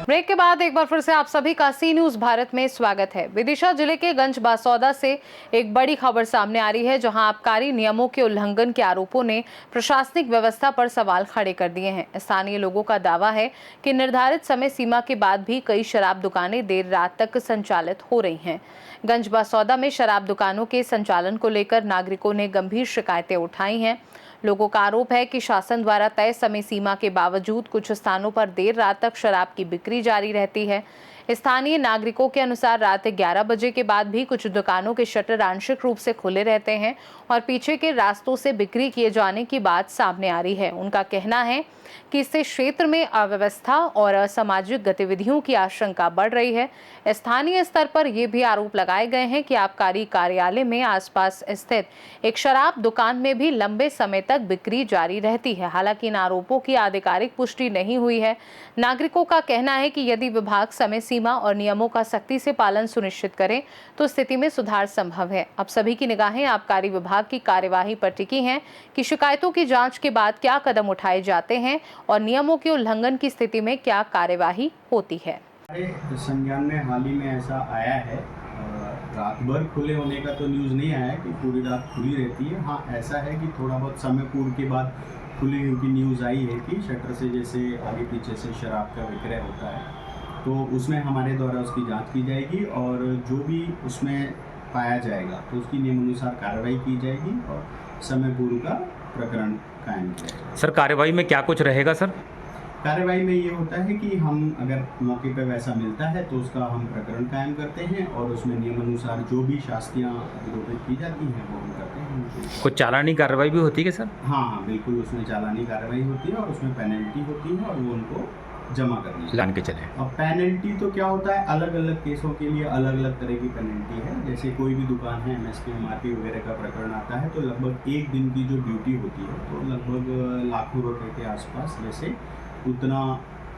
Break के बाद एक बार फिर से आप सभी का सी न्यूज भारत में स्वागत है। विदिशा जिले के गंज बासौदा से एक बड़ी खबर सामने आ रही है, जहां आबकारी नियमों के उल्लंघन के आरोपों ने प्रशासनिक व्यवस्था पर सवाल खड़े कर दिए हैं। स्थानीय लोगों का दावा है कि निर्धारित समय सीमा के बाद भी कई शराब दुकानें देर रात तक संचालित हो रही हैं। गंज बासौदा में शराब दुकानों के संचालन को लेकर नागरिकों ने गंभीर शिकायतें उठाई हैं। लोगों का आरोप है कि शासन द्वारा तय समय सीमा के बावजूद कुछ स्थानों पर देर रात तक शराब की बिक्री जारी रहती है। स्थानीय नागरिकों के अनुसार रात 11 बजे के बाद भी कुछ दुकानों के शटर आंशिक रूप से खुले रहते हैं और पीछे के रास्तों से बिक्री किए जाने की बात सामने आ रही है। उनका कहना है कि इससे क्षेत्र में अव्यवस्था और असामाजिक गतिविधियों की आशंका बढ़ रही है। स्थानीय स्तर पर यह भी आरोप लगाए गए हैं कि आबकारी कार्यालय में आसपास स्थित एक शराब दुकान में भी लंबे समय तक बिक्री जारी रहती है। हालांकि इन आरोपों की आधिकारिक पुष्टि नहीं हुई है। नागरिकों का कहना है कि यदि विभाग समय सीमा और नियमों का सख्ती से पालन सुनिश्चित करे तो स्थिति में सुधार संभव है। अब सभी की निगाहें आबकारी विभाग की कार्यवाही पर टिकी हैं कि शिकायतों की जांच के बाद क्या कदम उठाए जाते हैं और नियमों के उल्लंघन की स्थिति में क्या कार्यवाही होती है। हमारे संज्ञान में हाल ही में ऐसा आया है, रात भर खुले होने का तो न्यूज़ नहीं आया कि पूरी रात खुली रहती है। हाँ, ऐसा है कि थोड़ा बहुत समय पूर्व के बाद खुली हुई की न्यूज़ आई है कि शटर से जैसे आगे पीछे से शराब का विक्रय होता है, तो उसमें हमारे द्वारा उसकी जांच की जाएगी और जो भी उसमें पाया जाएगा तो उसकी नियमानुसार कार्रवाई की जाएगी और समय पूर्व का प्रकरण कायम किया जाएगा। सर, कार्यवाही में क्या कुछ रहेगा सर? कार्रवाई में ये होता है कि हम अगर मौके पर वैसा मिलता है तो उसका हम प्रकरण कायम करते हैं और उसमें नियमानुसार जो भी शास्तियाँ विरोधित की जाती हैं वो हम करते हैं। कुछ चालानी कार्रवाई भी होती है सर? हाँ, बिल्कुल, उसमें चालानी कार्रवाई होती है और उसमें पेनल्टी होती है और वो उनको जमा करनी है। लान के चले। अब पेनल्टी तो क्या होता है, अलग अलग केसों के लिए अलग अलग तरह की पेनल्टी है। जैसे कोई भी दुकान है, MSP MRP वगैरह का प्रकरण आता है तो लगभग एक दिन की जो ड्यूटी होती है तो लगभग लाखों रुपए के आसपास वैसे उतना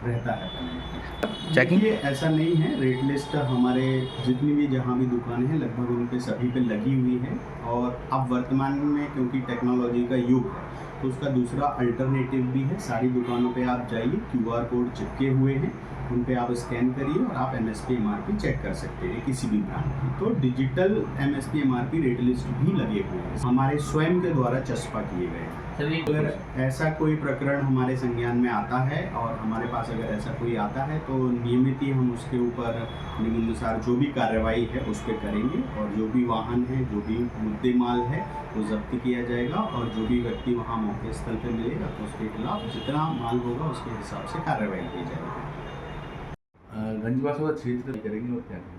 रहता है पेनल्टी। चेकिंग ये ऐसा नहीं है, रेट लिस्ट हमारे जितनी भी जहाँ भी दुकानें हैं लगभग उन पे सभी पे लगी हुई है। और अब वर्तमान में क्योंकि टेक्नोलॉजी का युग है तो उसका दूसरा अल्टरनेटिव भी है। सारी दुकानों पे आप जाइए, QR कोड चिपके हुए हैं, उन पे आप स्कैन करिए और आप MSP MRP चेक कर सकते हैं किसी भी ब्रांड की। तो digital MSP MRP rate list भी लगे हुए हैं, हमारे स्वयं के द्वारा चस्पा किए गए हैं। अगर ऐसा कोई प्रकरण हमारे संज्ञान में आता है और हमारे पास अगर ऐसा कोई आता है तो नियमित ही हम उसके ऊपर नियमानुसार जो भी कार्रवाई है उस पर करेंगे और जो भी वाहन है, जो भी मुद्दे माल है वो जब्त किया जाएगा और जो भी व्यक्ति वहाँ मौके स्थल पर मिलेगा तो उसके खिलाफ जितना माल होगा उसके हिसाब से कार्रवाई की जाएगी। गंज बासौदा क्षेत्र करेंगे और क्या करना है?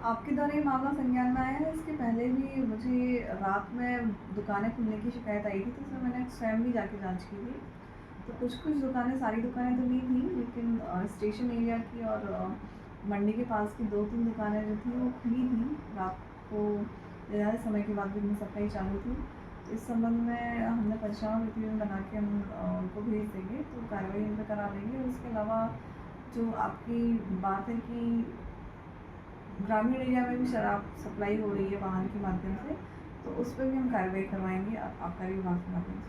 आपके द्वारा ये मामला संज्ञान में आया है। इसके पहले भी मुझे रात में दुकानें खुलने की शिकायत आई थी तो उसमें मैंने स्वयं भी जाके जांच की थी। तो कुछ दुकानें, सारी दुकानें तो नहीं थी, लेकिन स्टेशन एरिया की और मंडी के पास की 2-3 दुकानें जो थी वो खुली थी। रात को ज़्यादा समय के बाद भी उनकी सफाई चालू थी। तो इस संबंध में हमने परिचालन प्रतिवेदन बना के हम उनको भेज देंगे तो कार्रवाई उन पर करा लेंगे। उसके अलावा जो आपकी बात है कि ग्रामीण एरिया में भी शराब सप्लाई हो रही है वाहन के माध्यम से, तो उस पर भी हम कार्रवाई करवाएंगे आबकारी विभाग के माध्यम से।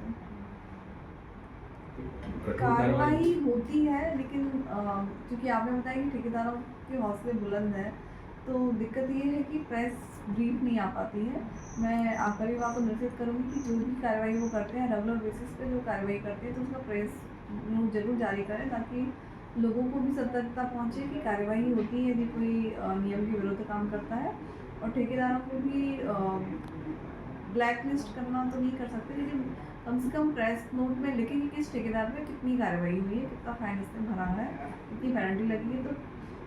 कार्रवाई होती है, लेकिन क्योंकि आपने बताया कि ठेकेदारों के हौसले बुलंद हैं, तो दिक्कत ये है कि प्रेस ब्रीफ नहीं आ पाती है। मैं आबकारी विभाग को निर्देशित करूँगी कि जो भी कार्रवाई वो करते हैं रेगुलर बेसिस पे जो कार्रवाई करते हैं तो उसका प्रेस नोट जरूर जारी करें ताकि लोगों को भी सतर्कता पहुंचे कि कार्रवाई होती है यदि कोई नियम के विरुद्ध काम करता है। और ठेकेदारों को भी ब्लैक लिस्ट करना तो नहीं कर सकते, लेकिन कम से कम प्रेस नोट में लिखें कि किस ठेकेदार पे कितनी कार्रवाई हुई है, कितना फाइन इसने भरा है, कितनी पेनल्टी लगी है, तो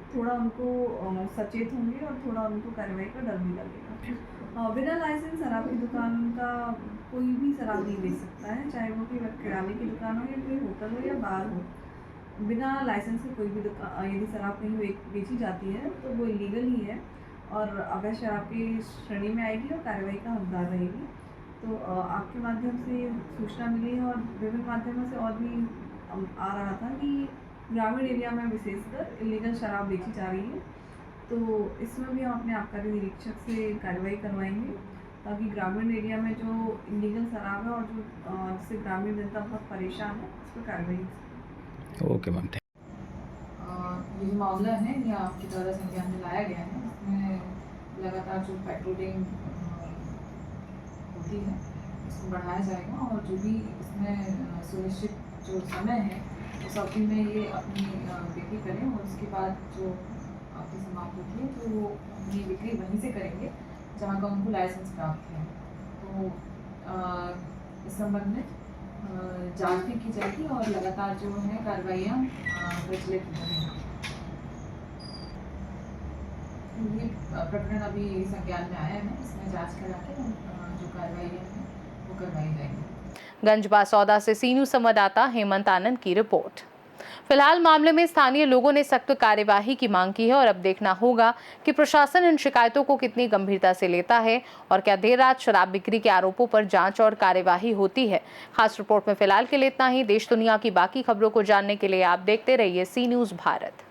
थोड़ा उनको सचेत होंगे और थोड़ा उनको कार्रवाई का डर भी लगेगा। बिना लाइसेंस शराब की दुकान का कोई भी शराब नहीं बेच सकता है, चाहे वो कोई किराने की दुकान हो या कोई होटल हो या बार हो। बिना लाइसेंस के कोई भी दुकान यदि शराब कहीं बेची जाती है तो वो इलीगल ही है और अवैध शराब की श्रेणी में आएगी और कार्रवाई का हकदार रहेगी। तो आपके माध्यम से सूचना मिली है और विभिन्न माध्यमों से और भी आ रहा था कि ग्रामीण एरिया में विशेषकर इलीगल शराब बेची जा रही है, तो इसमें भी हम अपने आबकारी निरीक्षक से कार्रवाई करवाएंगे ताकि ग्रामीण एरिया में जो इलीगल शराब है और जो जिससे ग्रामीण जनता बहुत परेशान है उस पर कार्रवाई हो सके। Okay ma'am. ये जो मामला है ये आपके द्वारा संज्ञान में लाया गया है। इसमें लगातार जो पेट्रोलिंग होती है इसको बढ़ाया जाएगा और जो भी इसमें सुनिश्चित जो समय है उस अवधि में ये अपनी बिक्री करें और उसके बाद जो अवधि समाप्त होती है तो वो अपनी बिक्री वहीं से करेंगे जहाँ का उनको लाइसेंस प्राप्त है। तो इस संबंध में जांच भी की जाएगी और लगातार जो है कार्रवाइयाँ प्रचलित होंगी। ये प्रकरण अभी संज्ञान में आया है, इसमें जांच करा के जो कार्रवाइयाँ हैं वो करवाई जाएंगी। गंजबासौदा से सी न्यूज संवाददाता हेमंत आनंद की रिपोर्ट। फिलहाल मामले में स्थानीय लोगों ने सख्त कार्यवाही की मांग की है और अब देखना होगा कि प्रशासन इन शिकायतों को कितनी गंभीरता से लेता है और क्या देर रात शराब बिक्री के आरोपों पर जांच और कार्यवाही होती है। खास रिपोर्ट में फिलहाल के लिए इतना ही। देश दुनिया की बाकी खबरों को जानने के लिए आप देखते रहिए सी न्यूज भारत।